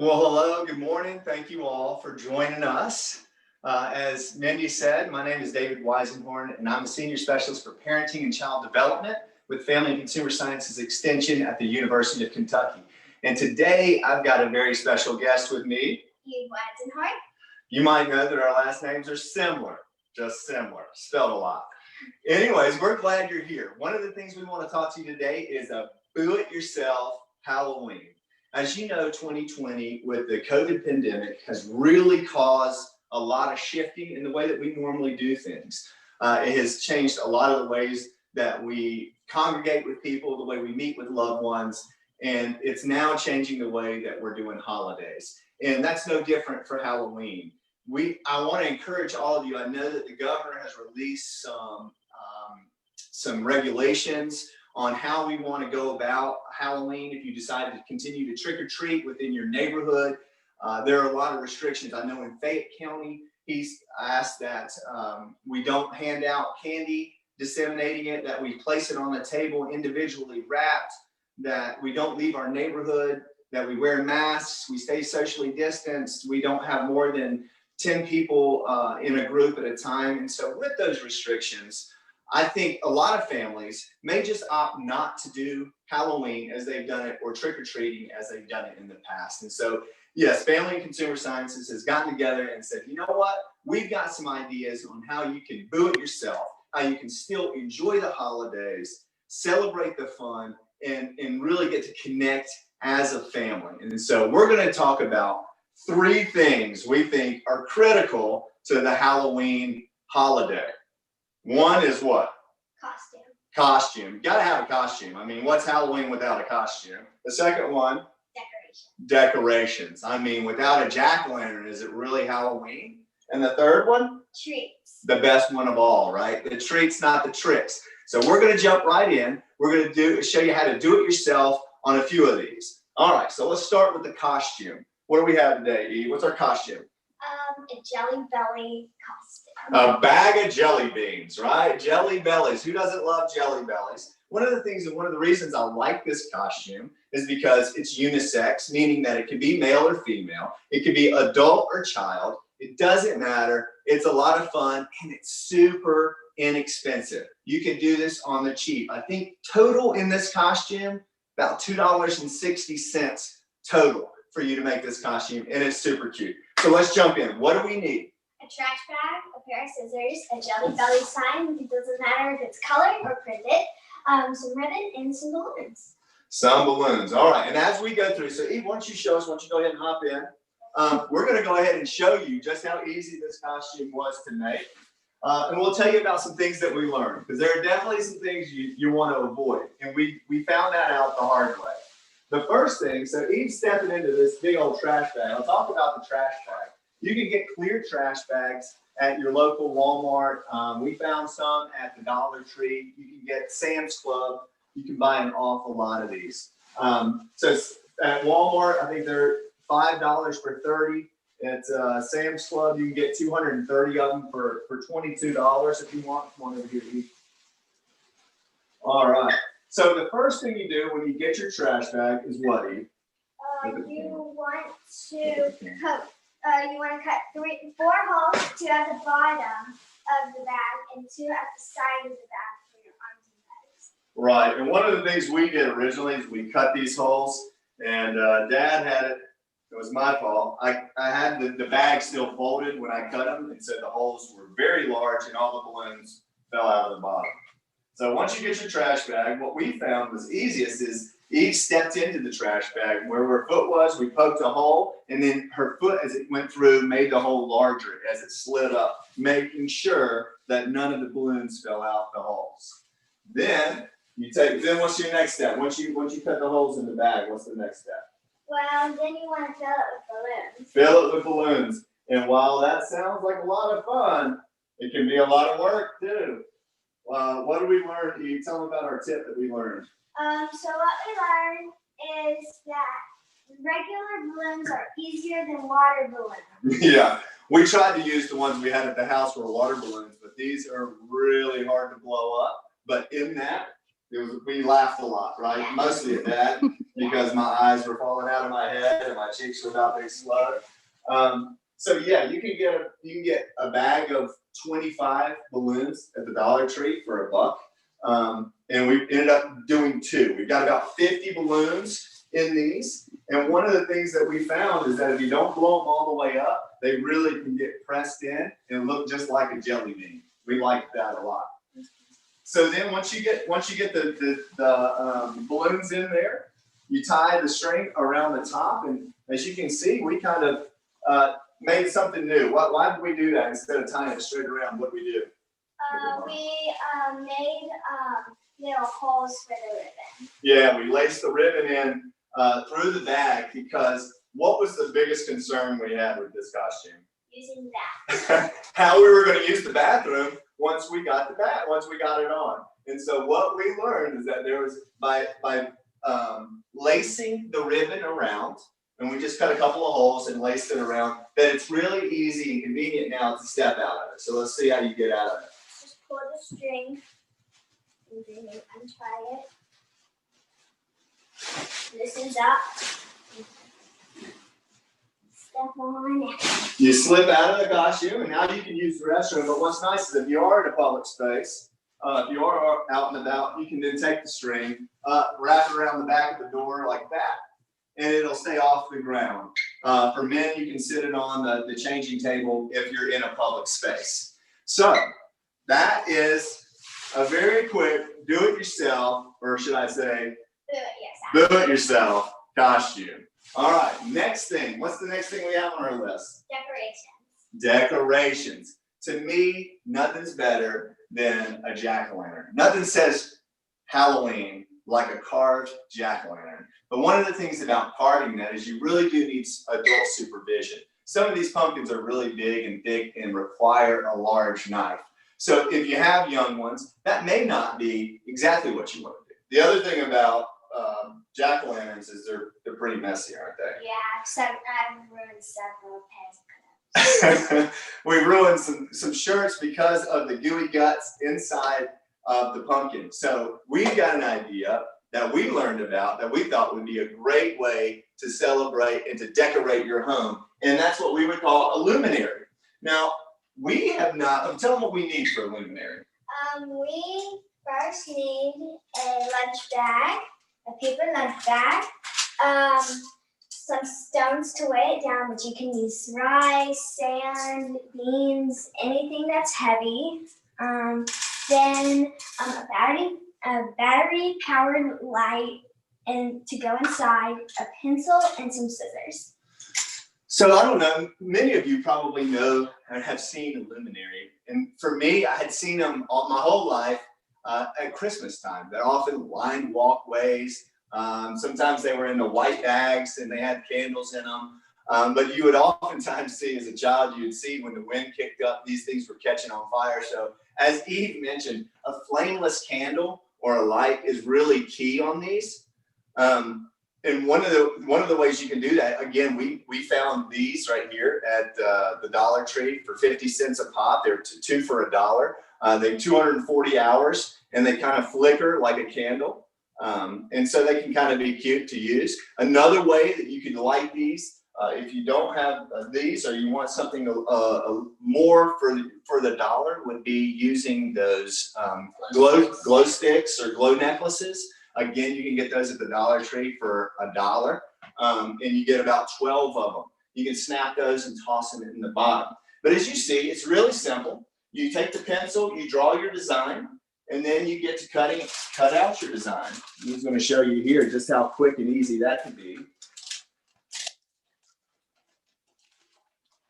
Well, hello, good morning. Thank you all for joining us. As Mindy said, my name is David Weisenhorn, and I'm a Senior Specialist for Parenting and Child Development with Family and Consumer Sciences Extension at the University of Kentucky. And today, I've got a very special guest with me. Weisenhorn. You might know that our last names are similar, just similar, spelled a lot. Anyways, we're glad you're here. One of the things we want to talk to you today is a do-it-yourself Halloween. As you know, 2020 with the COVID pandemic has really caused a lot of shifting in the way that we normally do things. It has changed a lot of the ways that we congregate with people, the way we meet with loved ones, and it's now changing the way that we're doing holidays. And that's no different for Halloween. I want to encourage all of you. I know that the governor has released some regulations on how we want to go about Halloween. If you decide to continue to trick or treat within your neighborhood, there are a lot of restrictions. I know in Fayette County, he's asked that we don't hand out candy, disseminating it, that we place it on the table individually wrapped, that we don't leave our neighborhood, that we wear masks, we stay socially distanced, we don't have more than 10 people in a group at a time. And so with those restrictions, I think a lot of families may just opt not to do Halloween as they've done it, or trick-or-treating as they've done it in the past. And so, yes, Family and Consumer Sciences has gotten together and said, you know what? We've got some ideas on how you can do it yourself, how you can still enjoy the holidays, celebrate the fun, and really get to connect as a family. And so we're going to talk about 3 things we think are critical to the Halloween holiday. One is what? Costume. Costume. You gotta have a costume. I mean, what's Halloween without a costume? The second one? Decorations. I mean, without a jack-o'-lantern, is it really Halloween? And the third one? Treats. The best one of all, right? The treats, not the tricks. So we're gonna jump right in. We're gonna show you how to do it yourself on a few of these. All right, so let's start with the costume. What do we have today, Eve? What's our costume? A Jelly Belly costume. A bag of jelly beans, right? Jelly bellies. Who doesn't love jelly bellies? One of the things and one of the reasons I like this costume is because it's unisex, meaning that it can be male or female. It can be adult or child. It doesn't matter. It's a lot of fun and it's super inexpensive. You can do this on the cheap. I think total in this costume, about $2.60 total for you to make this costume, and it's super cute. So let's jump in. What do we need? A trash bag, a pair of scissors, a Jelly Belly sign. It doesn't matter if it's colored or printed. Some ribbon and some balloons. Some balloons. All right. And as we go through, so Eve, why don't you show us? Why don't you go ahead and hop in? We're going to go ahead and show you just how easy this costume was to make. And we'll tell you about some things that we learned, because there are definitely some things you want to avoid. And we found that out the hard way. The first thing, so Eve's stepping into this big old trash bag. I'll talk about the trash bag. You can get clear trash bags at your local Walmart. We found some at the Dollar Tree. You can get Sam's Club. You can buy an awful lot of these. So at Walmart, I think they're $5 for 30. At Sam's Club, you can get 230 of them for $22 if you want. Come on over here, Eve. All right. So the first thing you do when you get your trash bag is what, Eve? You want to cut 4 holes, 2 at the bottom of the bag and 2 at the side of the bag for your arms and legs. Right, and one of the things we did originally is we cut these holes, and Dad had it. It was my fault. I had the bag still folded when I cut them, and so the holes were very large, and all the balloons fell out of the bottom. So once you get your trash bag, what we found was easiest is Eve stepped into the trash bag where her foot was. We poked a hole, and then her foot, as it went through, made the hole larger as it slid up, making sure that none of the balloons fell out the holes. Then what's your next step? Once you cut the holes in the bag, what's the next step? Well, then you want to fill it with balloons. Fill it with balloons. And while that sounds like a lot of fun, it can be a lot of work too. What did we learn? Can you tell them about our tip that we learned? So what we learned is that regular balloons are easier than water balloons. Yeah, we tried to use the ones we had at the house were water balloons, but these are really hard to blow up. But in that, we laughed a lot, right? Mostly at that. because my eyes were falling out of my head and my cheeks were about to explode. So yeah, you can get a bag of 25 balloons at the Dollar Tree for $1. And we ended up doing 2. We've got about 50 balloons in these. And one of the things that we found is that if you don't blow them all the way up, they really can get pressed in and look just like a jelly bean. We like that a lot. So then once you get the balloons in there, you tie the string around the top, and as you can see, we kind of made something new. Why did we do that instead of tying it straight around? What did we do? We made little holes for the ribbon. Yeah, we laced the ribbon in through the bag because what was the biggest concern we had with this costume? Using that. How we were going to use the bathroom once we got it on. And so what we learned is that there was by lacing the ribbon around, and we just cut a couple of holes and laced it around, that it's really easy and convenient now to step out of it. So let's see how you get out of it. Just pull the string and then you untie it. Loosens up. Step on it. You slip out of the costume, and now you can use the restroom. But what's nice is if you are in a public space, if you are out and about, you can then take the string, wrap it around the back of the door like that, and it'll stay off the ground. For men, you can sit it on the changing table if you're in a public space. So that is a very quick do-it-yourself, or should I say, do-it-yourself costume. All right, next thing. What's the next thing we have on our list? Decorations. Decorations. To me, nothing's better than a jack-o'-lantern. Nothing says Halloween like a carved jack-o'-lantern. But one of the things about carving that is you really do need adult supervision. Some of these pumpkins are really big and thick and require a large knife. So if you have young ones, that may not be exactly what you want to do. The other thing about jack-o'-lanterns is they're pretty messy, aren't they? Yeah, except I've ruined several pairs. We ruined some shirts because of the gooey guts inside of the pumpkin. So we've got an idea that we learned about that we thought would be a great way to celebrate and to decorate your home. And that's what we would call a luminary. Now, we have not, tell them what we need for a luminary. We first need a lunch bag, a paper lunch bag, some stones to weigh it down, but you can use rice, sand, beans, anything that's heavy. Then a battery powered light, and to go inside, a pencil and some scissors. So I don't know, many of you probably know and have seen a luminary. And for me, I had seen them all my whole life at Christmas time. They're often lined walkways. Sometimes they were in the white bags and they had candles in them. But you would oftentimes see as a child, you would see when the wind kicked up, these things were catching on fire. So as Eve mentioned, a flameless candle or a light is really key on these. And one of the ways you can do that, again, we found these right here at the Dollar Tree for 50 cents a pop. They're 2 for $1. They're 240 hours and they kind of flicker like a candle. And so they can kind of be cute to use. Another way that you can light these, if you don't have these or you want something more for the dollar, would be using those glow sticks or glow necklaces. Again, you can get those at the Dollar Tree for $1, and you get about 12 of them. You can snap those and toss them in the bottom. But as you see, it's really simple. You take the pencil, you draw your design, and then you get to cut out your design. I'm just going to show you here just how quick and easy that can be.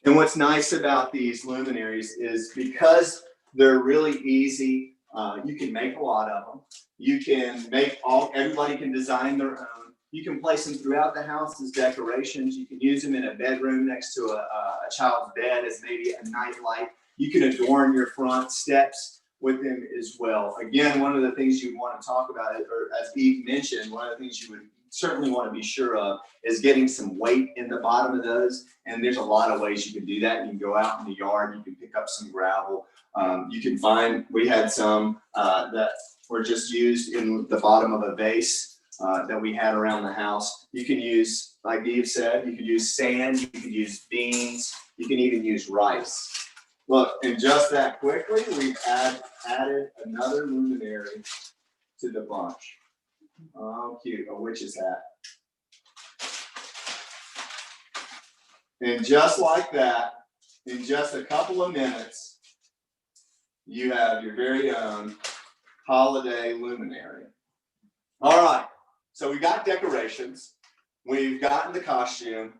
And what's nice about these luminaries is because they're really easy, you can make a lot of them. You can make everybody can design their own. You can place them throughout the house as decorations. You can use them in a bedroom next to a child's bed as maybe a night light. You can adorn your front steps with them as well. Again, one of the things you want to talk about, or as Eve mentioned, one of the things you would certainly want to be sure of is getting some weight in the bottom of those. And there's a lot of ways you can do that. You can go out in the yard, you can pick up some gravel. You can find, we had some that were just used in the bottom of a vase. that we had around the house. You can use, like Eve said, you could use sand, you could use beans, you can even use rice. Look, and just that quickly, we've added another luminary to the bunch. Oh, cute, a witch's hat. And just like that, in just a couple of minutes, you have your very own holiday luminary. All right, so we got decorations. We've gotten the costume.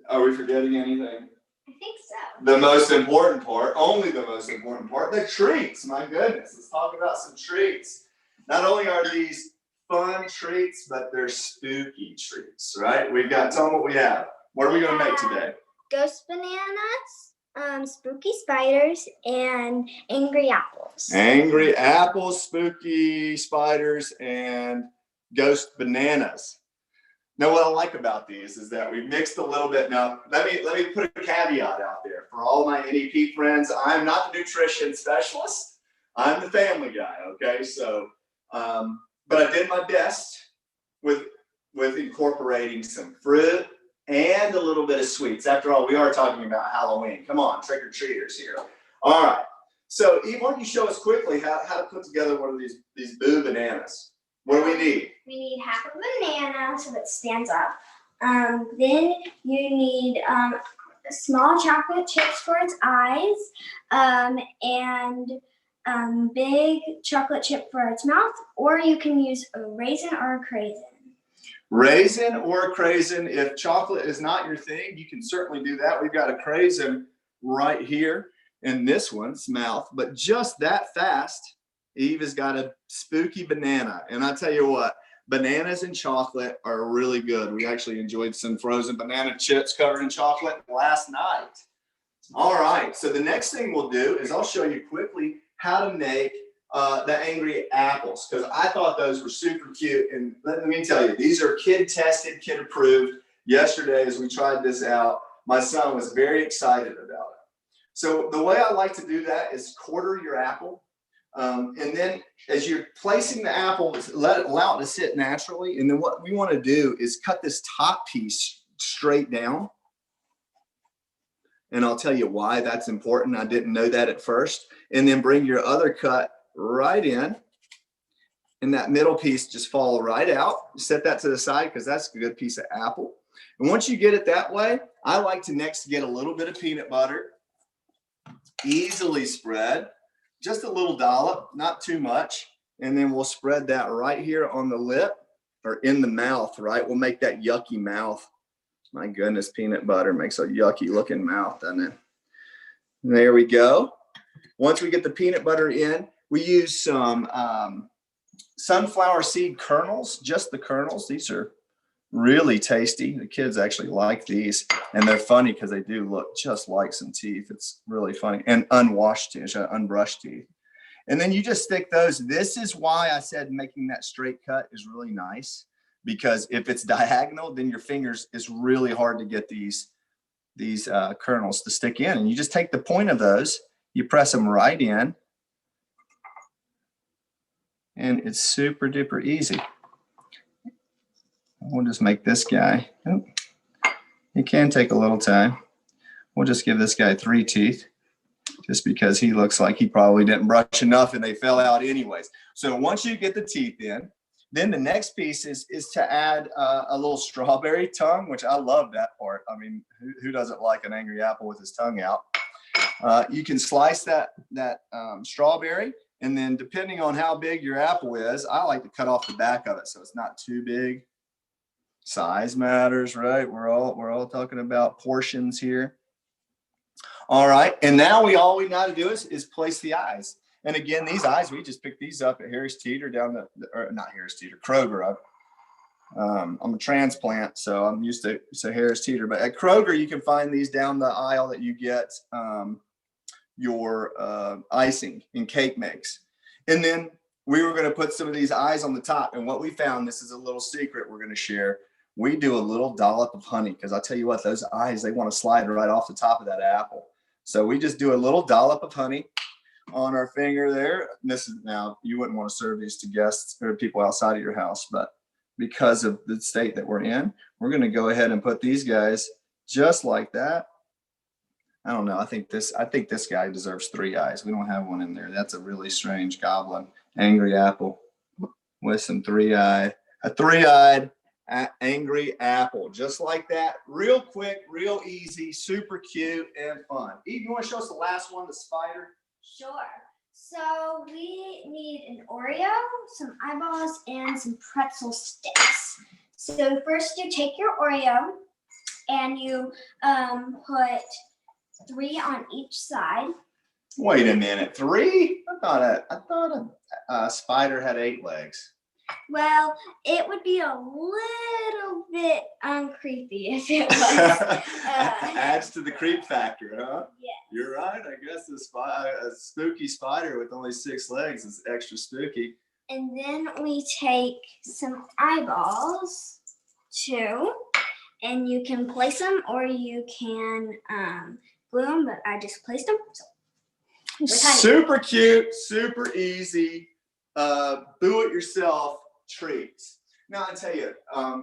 Are we forgetting anything? I think so. The most important part, only the most important part, the treats. My goodness, let's talk about some treats. Not only are these fun treats, but they're spooky treats, right? We've got, tell them what we have. What are we going to make today? Ghost bananas, spooky spiders, and angry apples. Angry apples, spooky spiders, and ghost bananas. Now, what I like about these is that we mixed a little bit. Now, let me put a caveat out there for all my NEP friends. I'm not the nutrition specialist. I'm the family guy. Okay, so, but I did my best with incorporating some fruit and a little bit of sweets. After all, we are talking about Halloween. Come on, trick or treaters here. All right. So, Eve, why don't you show us quickly how to put together one of these boo bananas? What do we need? We need half a banana so that it stands up. Then you need small chocolate chips for its eyes, and big chocolate chip for its mouth, or you can use a raisin or a craisin. Raisin or a craisin. If chocolate is not your thing, you can certainly do that. We've got a craisin right here in this one's mouth, but just that fast, Eve has got a spooky banana. And I tell you what, bananas and chocolate are really good. We actually enjoyed some frozen banana chips covered in chocolate last night. All right, so the next thing we'll do is I'll show you quickly how to make the angry apples, because I thought those were super cute. And let me tell you, these are kid tested, kid approved. Yesterday, as we tried this out, my son was very excited about it. So the way I like to do that is quarter your apple. And then as you're placing the apple, allow it to sit naturally. And then what we want to do is cut this top piece straight down. And I'll tell you why that's important. I didn't know that at first. And then bring your other cut right in. And that middle piece just fall right out. Set that to the side because that's a good piece of apple. And once you get it that way, I like to next get a little bit of peanut butter. Easily spread. Just a little dollop, not too much. And then we'll spread that right here on the lip or in the mouth, right? We'll make that yucky mouth. My goodness, peanut butter makes a yucky looking mouth, doesn't it? And there we go. Once we get the peanut butter in, we use some sunflower seed kernels, just the kernels. These are really tasty. The kids actually like these, and they're funny because they do look just like some teeth. It's really funny. And unwashed teeth, unbrushed teeth. And then you just stick those. This is why I said making that straight cut is really nice, because if it's diagonal, then your fingers is really hard to get these kernels to stick in. And you just take the point of those, you press them right in, and it's super duper easy. We'll just make this guy. Oh, it can take a little time. We'll just give this guy 3 teeth, just because he looks like he probably didn't brush enough and they fell out anyways. So once you get the teeth in, then the next piece is to add a little strawberry tongue, which I love that part. I mean, who doesn't like an angry apple with his tongue out? You can slice that strawberry, and then depending on how big your apple is, I like to cut off the back of it so it's not too big. Size matters, right? We're all talking about portions here. All right, and now all we got to do is place the eyes. And again, these eyes, we just picked these up at Harris Teeter not Harris Teeter, Kroger. I'm a transplant, so I'm used to Harris Teeter. But at Kroger, you can find these down the aisle that you get your icing and cake mix. And then we were going to put some of these eyes on the top. And what we found, this is a little secret we're going to share. We do a little dollop of honey, because I'll tell you what, those eyes, they want to slide right off the top of that apple. So we just do a little dollop of honey. on our finger there. This is, now you wouldn't want to serve these to guests or people outside of your house, but because of the state that we're in, we're going to go ahead and put these guys just like that. I don't know. I think this guy deserves 3 eyes. We don't have one in there. That's a really strange goblin. Angry apple with some 3-eyed, a 3-eyed angry apple, just like that. Real quick, real easy, super cute and fun. Eve, you want to show us the last one, the spider? Sure. So we need an Oreo, some eyeballs, and some pretzel sticks. So first you take your Oreo and you put 3 on each side. Wait a minute, 3? I thought a spider had 8 legs. Well, it would be a little bit creepy if it was. Adds to the creep factor, huh? Yeah. You're right. I guess a spooky spider with only 6 legs is extra spooky. And then we take some eyeballs too, and you can place them or you can glue them, but I just placed them. So super cute, super easy, do-it-yourself treats. Now, I tell you,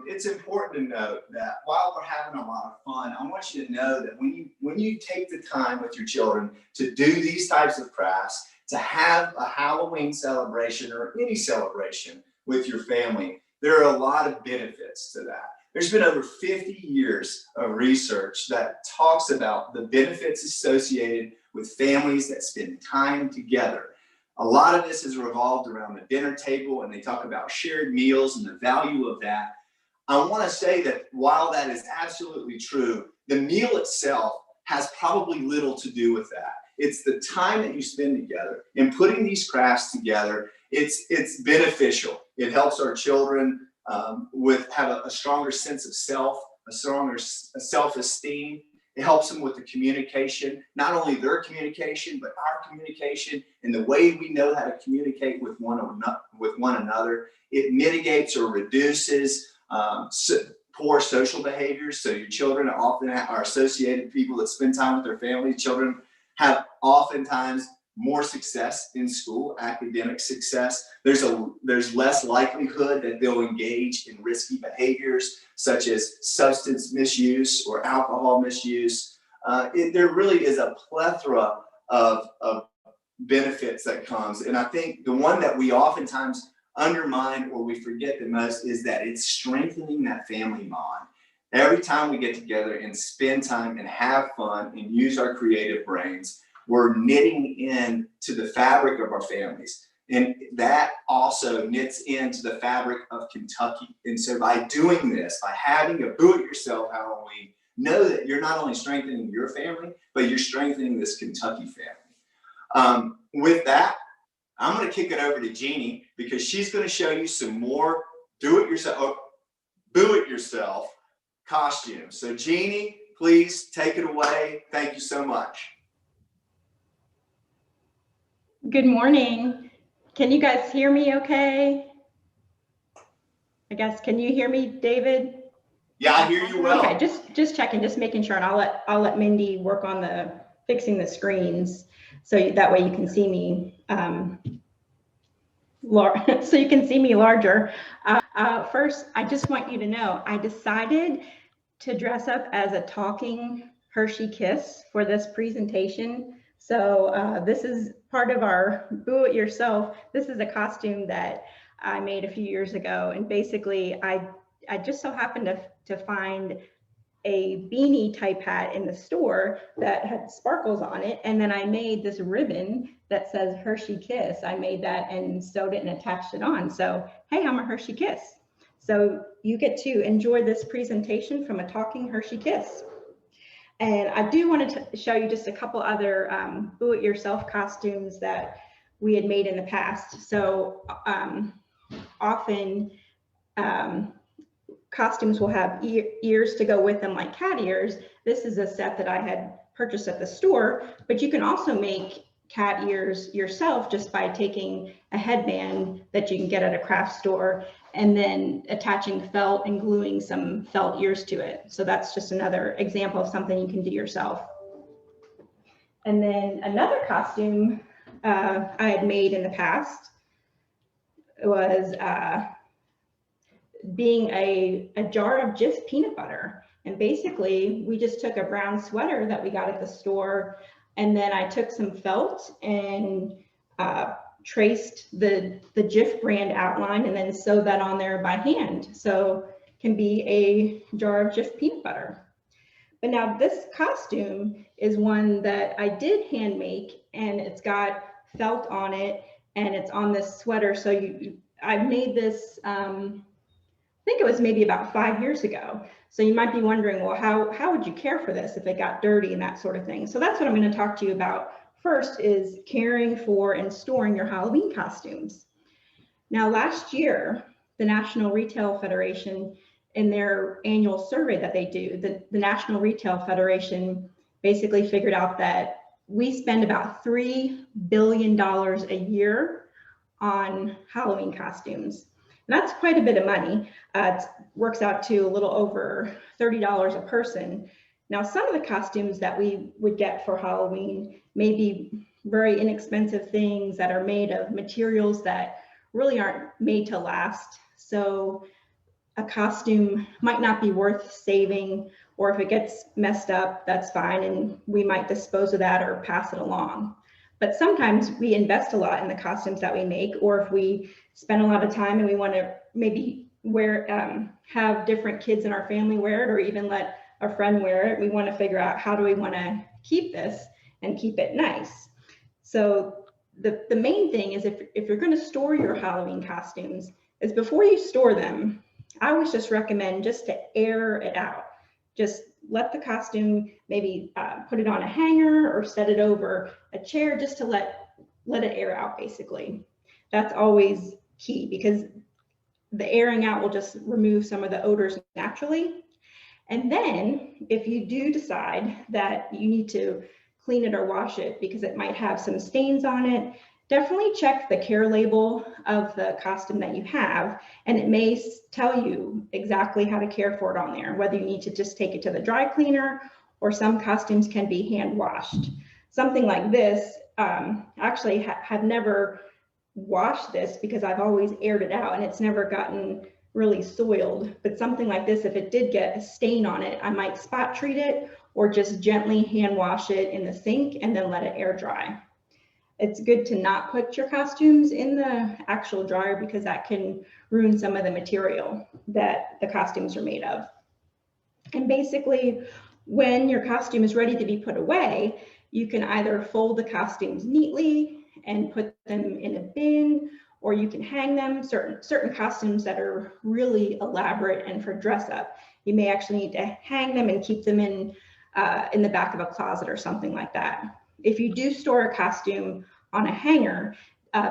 it's important to note that while we're having a lot of fun, I want you to know that when you take the time with your children to do these types of crafts, to have a Halloween celebration or any celebration with your family, there are a lot of benefits to that. There's been over 50 years of research that talks about the benefits associated with families that spend time together. A lot of this is revolved around the dinner table, and they talk about shared meals and the value of that. I want to say that while that is absolutely true, the meal itself has probably little to do with that. It's the time that you spend together and putting these crafts together. It's beneficial. It helps our children have a stronger sense of self, a stronger self-esteem. It helps them with the communication, not only their communication, but our communication and the way we know how to communicate with one another. It mitigates or reduces poor social behaviors. So your children often are associated with people that spend time with their family. Children have oftentimes more success in school, academic success. There's less likelihood that they'll engage in risky behaviors such as substance misuse or alcohol misuse. There really is a plethora of benefits that comes. And I think the one that we oftentimes undermine or we forget the most is that it's strengthening that family bond. Every time we get together and spend time and have fun and use our creative brains, we're knitting in to the fabric of our families. And that also knits into the fabric of Kentucky. And so by doing this, by having a do-it-yourself Halloween, know that you're not only strengthening your family, but you're strengthening this Kentucky family. With that, I'm going to kick it over to Jeannie because she's going to show you some more do-it-yourself costumes. So Jeannie, please take it away. Thank you so much. Good morning. Can you guys hear me okay? I guess, can you hear me, David? Yeah, I hear you well. Okay, just checking, just making sure, and I'll let Mindy work on fixing the screens so that way you can see me so you can see me larger. First, I just want you to know I decided to dress up as a talking Hershey Kiss for this presentation. So this is part of our Do It Yourself. This is a costume that I made a few years ago, and basically I just so happened to find a beanie type hat in the store that had sparkles on it, and then I made this ribbon that says Hershey Kiss. I made that and sewed it and attached it on. So hey, I'm a Hershey Kiss. So you get to enjoy this presentation from a talking Hershey Kiss. And I do want to show you just a couple other do-it-yourself costumes that we had made in the past. So often costumes will have ears to go with them, like cat ears. This is a set that I had purchased at the store, but you can also make cat ears yourself just by taking a headband that you can get at a craft store and then attaching felt and gluing some felt ears to it. So that's just another example of something you can do yourself. And then another costume I had made in the past was being a jar of Jif peanut butter. And basically, we just took a brown sweater that we got at the store, and then I took some felt and traced the Jif brand outline and then sewed that on there by hand. So it can be a jar of Jif peanut butter. But now this costume is one that I did hand make, and it's got felt on it, and it's on this sweater. So I made this, I think it was maybe about 5 years ago. So you might be wondering, well, how would you care for this if it got dirty and that sort of thing? So that's what I'm going to talk to you about first, is caring for and storing your Halloween costumes. Now, last year, the National Retail Federation, in their annual survey that they do, the National Retail Federation basically figured out that we spend about $3 billion a year on Halloween costumes. And that's quite a bit of money. It works out to a little over $30 a person. Now, some of the costumes that we would get for Halloween may be very inexpensive things that are made of materials that really aren't made to last. So a costume might not be worth saving, or if it gets messed up, that's fine, and we might dispose of that or pass it along. But sometimes we invest a lot in the costumes that we make, or if we spend a lot of time and we want to maybe have different kids in our family wear it, or even let a friend wear it, we want to figure out how do we want to keep this and keep it nice. So the main thing is, if you're going to store your Halloween costumes, is before you store them, I always just recommend just to air it out. Just let the costume, maybe put it on a hanger or set it over a chair, just to let it air out, basically. That's always key, because the airing out will just remove some of the odors naturally. And then if you do decide that you need to clean it or wash it because it might have some stains on it, definitely check the care label of the costume that you have, and it may tell you exactly how to care for it on there, whether you need to just take it to the dry cleaner, or some costumes can be hand washed. Something like this, actually have never washed this because I've always aired it out and it's never gotten really soiled. But something like this, if it did get a stain on it, I might spot treat it or just gently hand wash it in the sink and then let it air dry. It's good to not put your costumes in the actual dryer because that can ruin some of the material that the costumes are made of. And basically, when your costume is ready to be put away, you can either fold the costumes neatly and put them in a bin, or you can hang them. Certain costumes that are really elaborate and for dress up, you may actually need to hang them and keep them in the back of a closet or something like that. If you do store a costume on a hanger,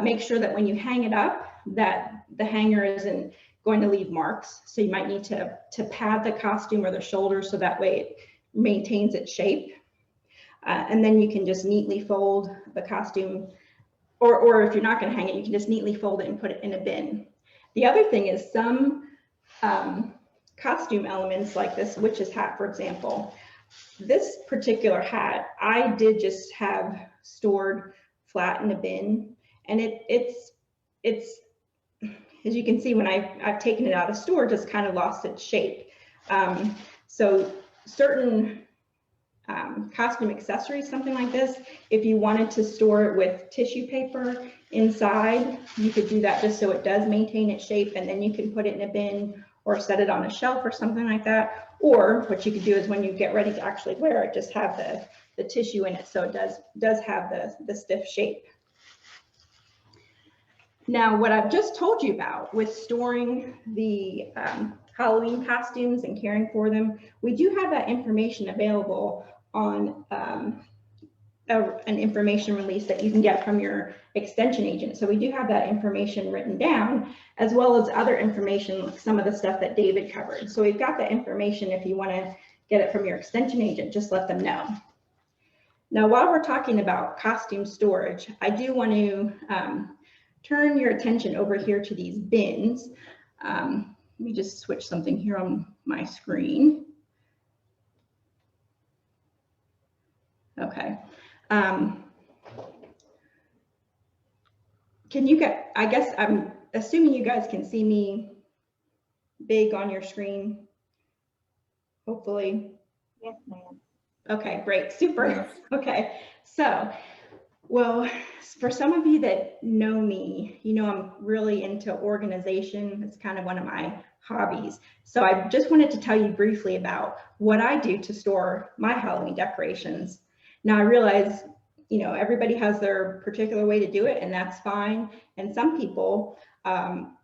make sure that when you hang it up, that the hanger isn't going to leave marks. So you might need to pad the costume or the shoulders so that way it maintains its shape. And then you can just neatly fold the costume, or if you're not going to hang it, you can just neatly fold it and put it in a bin. The other thing is some costume elements, like this witch's hat, for example. This particular hat, I did just have stored flat in a bin, and it's as you can see, when I've taken it out of store, just kind of lost its shape. So certain costume accessories, something like this, if you wanted to store it with tissue paper inside, you could do that just so it does maintain its shape, and then you can put it in a bin or set it on a shelf or something like that. Or what you could do is when you get ready to actually wear it, just have the tissue in it so it does have the stiff shape. Now, what I've just told you about with storing the Halloween costumes and caring for them, we do have that information available on an information release that you can get from your extension agent. So we do have that information written down, as well as other information, like some of the stuff that David covered. So we've got the information. If you want to get it from your extension agent, just let them know. Now, while we're talking about costume storage, I do want to turn your attention over here to these bins. Let me just switch something here on my screen. Okay. can you get, I guess I'm assuming you guys can see me big on your screen, hopefully. Yes, ma'am. Okay, great, super. Yes. Okay, so, well, for some of you that know me, you know I'm really into organization. It's kind of one of my hobbies. So I just wanted to tell you briefly about what I do to store my Halloween decorations. Now I realize, you know, everybody has their particular way to do it, and that's fine. And some people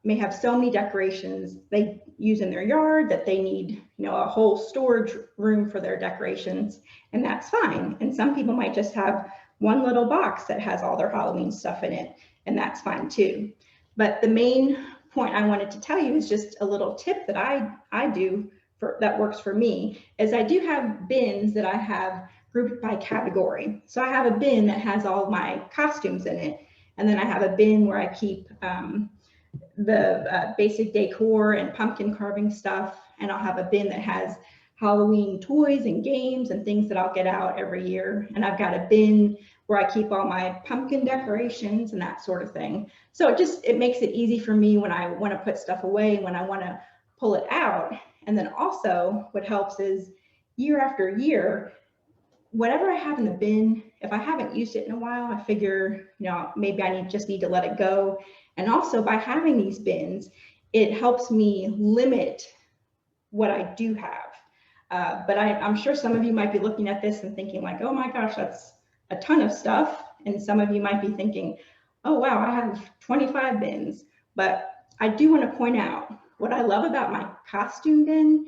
may have so many decorations they use in their yard that they need, you know, a whole storage room for their decorations, and that's fine. And some people might just have one little box that has all their Halloween stuff in it, and that's fine too. But the main point I wanted to tell you is just a little tip that I do for that works for me, is I do have bins that I have grouped by category. So I have a bin that has all my costumes in it, and then I have a bin where I keep the basic decor and pumpkin carving stuff, and I'll have a bin that has Halloween toys and games and things that I'll get out every year. And I've got a bin where I keep all my pumpkin decorations and that sort of thing. So it makes it easy for me when I want to put stuff away, when I want to pull it out. And then also what helps is year after year, whatever I have in the bin, if I haven't used it in a while, I figure, you know, maybe I just need to let it go. And also by having these bins, it helps me limit what I do have. But I'm sure some of you might be looking at this and thinking like, oh my gosh, that's a ton of stuff. And some of you might be thinking, oh wow, I have 25 bins. But I do want to point out what I love about my costume bin.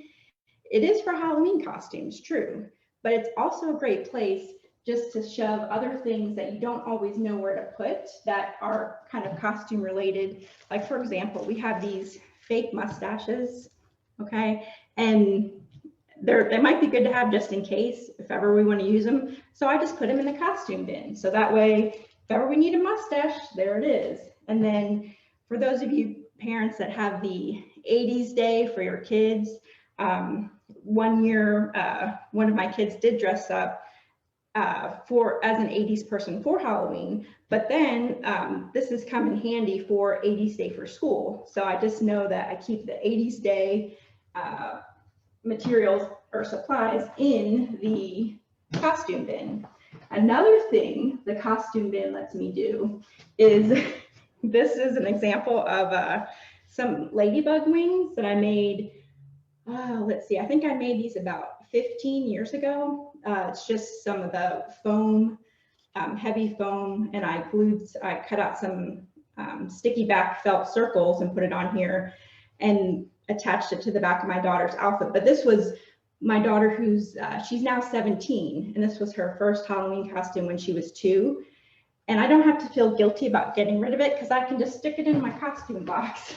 It is for Halloween costumes, true, but it's also a great place just to shove other things that you don't always know where to put that are kind of costume related. Like for example, we have these fake mustaches, okay? And they might be good to have just in case, if ever we want to use them. So I just put them in the costume bin. So that way, if ever we need a mustache, there it is. And then for those of you parents that have the 80s day for your kids, one year, one of my kids did dress up as an 80s person for Halloween, but then this has come in handy for 80s day for school. So I just know that I keep the 80s day materials or supplies in the costume bin. Another thing the costume bin lets me do is, this is an example of some Ladybug Wings that I made, let's see, I think I made these about 15 years ago. It's just some of the foam, heavy foam, and I cut out some sticky back felt circles and put it on here and attached it to the back of my daughter's outfit. But this was my daughter she's now 17, and this was her first Halloween costume when she was 2. And I don't have to feel guilty about getting rid of it because I can just stick it in my costume box.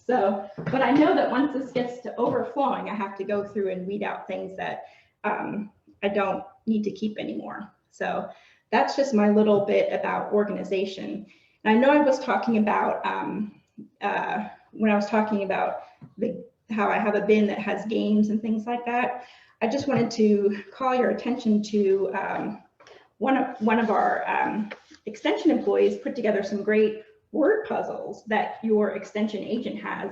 So, but I know that once this gets to overflowing, I have to go through and weed out things that I don't need to keep anymore. So that's just my little bit about organization. And I know I was talking about, when I was talking about how I have a bin that has games and things like that, I just wanted to call your attention to one of our extension employees put together some great word puzzles that your extension agent has.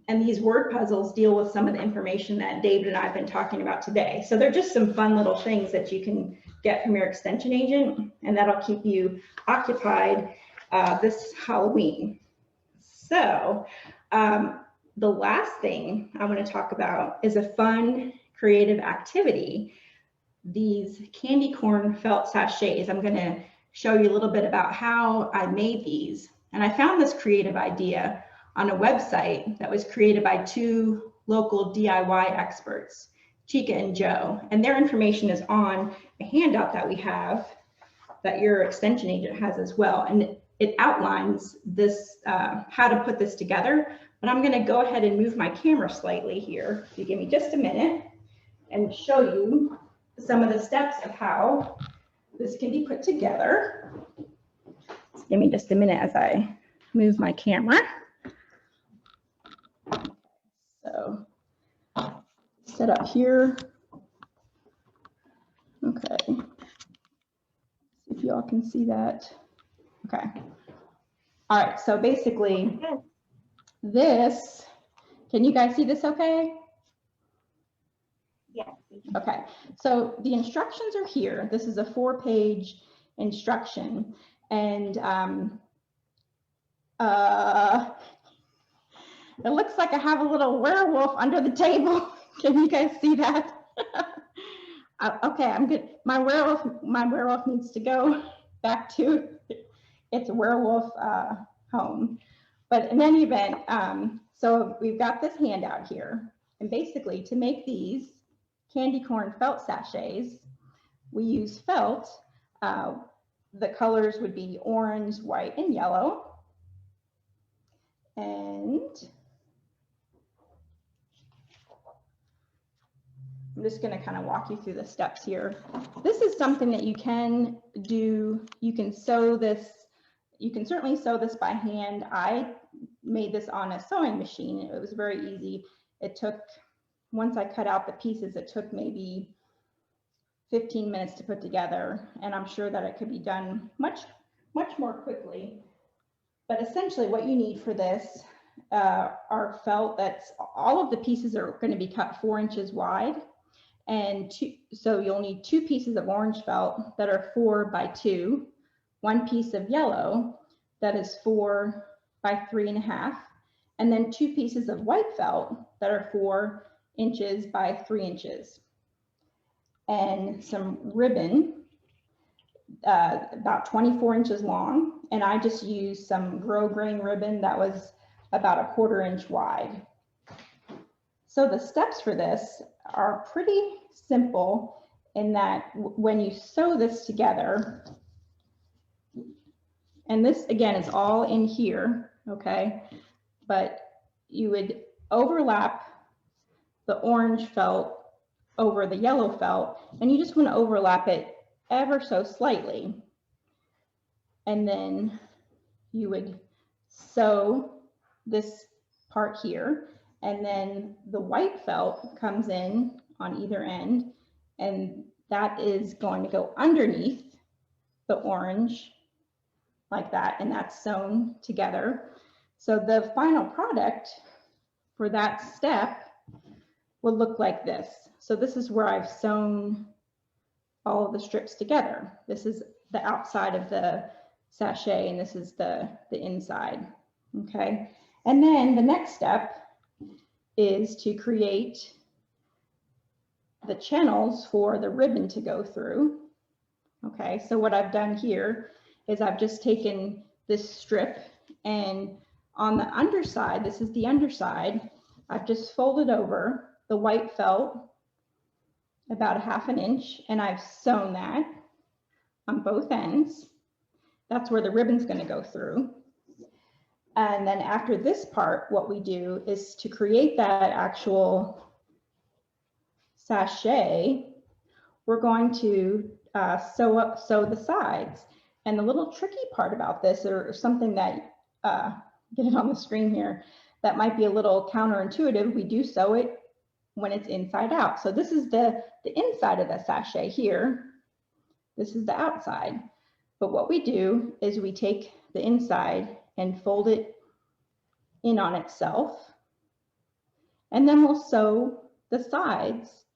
And these word puzzles deal with some of the information that David and I have been talking about today. So they're just some fun little things that you can get from your extension agent, and that'll keep you occupied this Halloween. So the last thing I want to talk about is a fun, creative activity. These candy corn felt sachets. I'm going to show you a little bit about how I made these. And I found this creative idea on a website that was created by 2 local DIY experts, Chica and Joe. And their information is on a handout that we have that your extension agent has as well. And it outlines this, how to put this together. But I'm going to go ahead and move my camera slightly here. If you give me just a minute and show you some of the steps of how this can be put together. Give me just a minute as I move my camera. So set up here. Okay. See if y'all can see that. Okay. All right, so basically this, can you guys see this okay? Yes. Okay, so the instructions are here. This is a 4-page instruction, and it looks like I have a little werewolf under the table. Can you guys see that? Okay, I'm good. My werewolf needs to go back to its werewolf home. But in any event, so we've got this handout here, and basically to make these candy corn felt sachets, we use felt. The colors would be orange, white, and yellow. And I'm just going to kind of walk you through the steps here. This is something that you can do. You can sew this. You can certainly sew this by hand. I made this on a sewing machine. It was very easy. It took, once I cut out the pieces, it took maybe 15 minutes to put together, and I'm sure that it could be done much more quickly. But essentially what you need for this are felt. That's all of the pieces are going to be cut 4 inches wide, and so you'll need 2 pieces of orange felt that are 4 by 2, 1 piece of yellow that is 4 by 3.5, and then 2 pieces of white felt that are 4 inches by 3 inches, and some ribbon about 24 inches long, and I just used some grosgrain ribbon that was about 1/4 inch wide. So the steps for this are pretty simple in that when you sew this together, and this again is all in here, okay, but you would overlap the orange felt over the yellow felt, and you just want to overlap it ever so slightly. And then you would sew this part here, and then the white felt comes in on either end, and that is going to go underneath the orange like that, and that's sewn together. So the final product for that step will look like this. So this is where I've sewn all of the strips together. This is the outside of the sachet, and this is the inside, okay? And then the next step is to create the channels for the ribbon to go through, okay? So what I've done here is I've just taken this strip, and on the underside, this is the underside, I've just folded over the white felt about 1/2 inch, and I've sewn that on both ends. That's where the ribbon's going to go through. And then after this part, what we do is to create that actual sachet, we're going to sew the sides. And the little tricky part about this, or something that, get it on the screen here, that might be a little counterintuitive, we do sew it when it's inside out. So this is the inside of the sachet here. This is the outside. But what we do is we take the inside and fold it in on itself, and then we'll sew the sides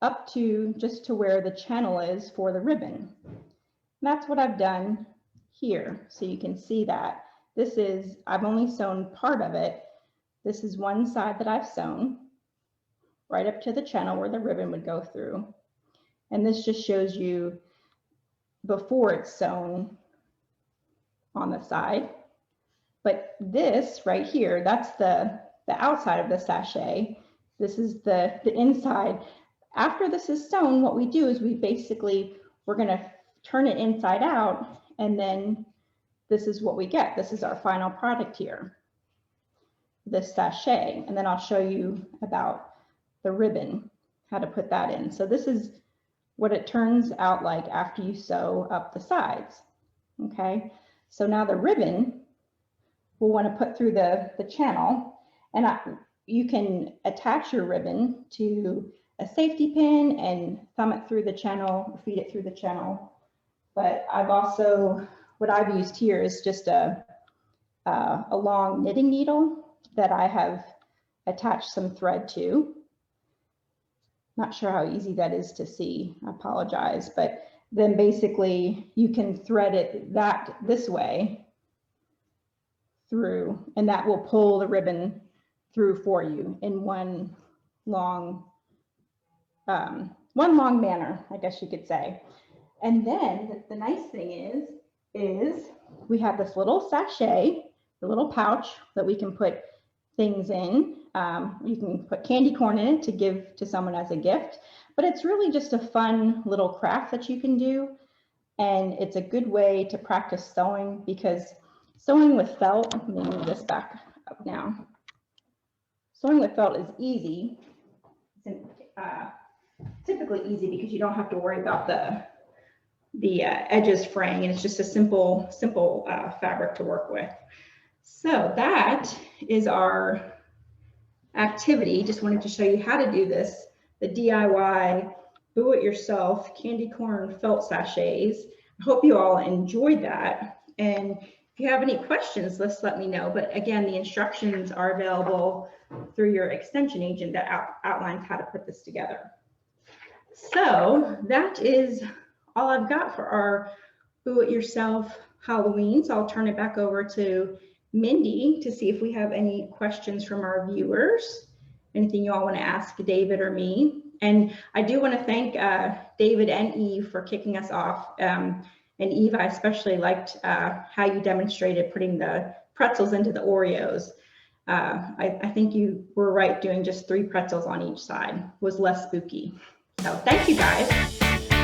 up to just to where the channel is for the ribbon. And that's what I've done here. So you can see that this is, I've only sewn part of it. This is one side that I've sewn right up to the channel where the ribbon would go through. And this just shows you before it's sewn on the side. But this right here, that's the outside of the sachet. This is the inside. After this is sewn, what we do is we're gonna turn it inside out, and then this is what we get. This is our final product here, this sachet. And then I'll show you about the ribbon, how to put that in. So this is what it turns out like after you sew up the sides, okay? So now the ribbon, we'll want to put through the channel, and you can attach your ribbon to a safety pin and thumb it through the channel, or feed it through the channel. But I've also, what I've used here is just a a long knitting needle that I have attached some thread to. Not sure how easy that is to see, I apologize, but then basically you can thread it this way through, and that will pull the ribbon through for you in one long manner, I guess you could say. And then the nice thing is we have this little sachet, the little pouch that we can put things in. You can put candy corn in it to give to someone as a gift, but it's really just a fun little craft that you can do. And it's a good way to practice sewing, because sewing with felt, let me move this back up now. Sewing with felt is easy. It's typically easy because you don't have to worry about the edges fraying, and it's just a simple fabric to work with. So that is our activity. Just wanted to show you how to do this, the DIY do-it-yourself candy corn felt sachets. I hope you all enjoyed that. And if you have any questions, just let me know. But again, the instructions are available through your extension agent that outlines how to put this together. So that is all I've got for our do-it-yourself Halloween. So I'll turn it back over to Mindy to see if we have any questions from our viewers. Anything you all want to ask David or me. And I do want to thank David and Eve for kicking us off. And Eve, I especially liked how you demonstrated putting the pretzels into the Oreos. I think you were right, doing just 3 pretzels on each side was less spooky. So thank you guys.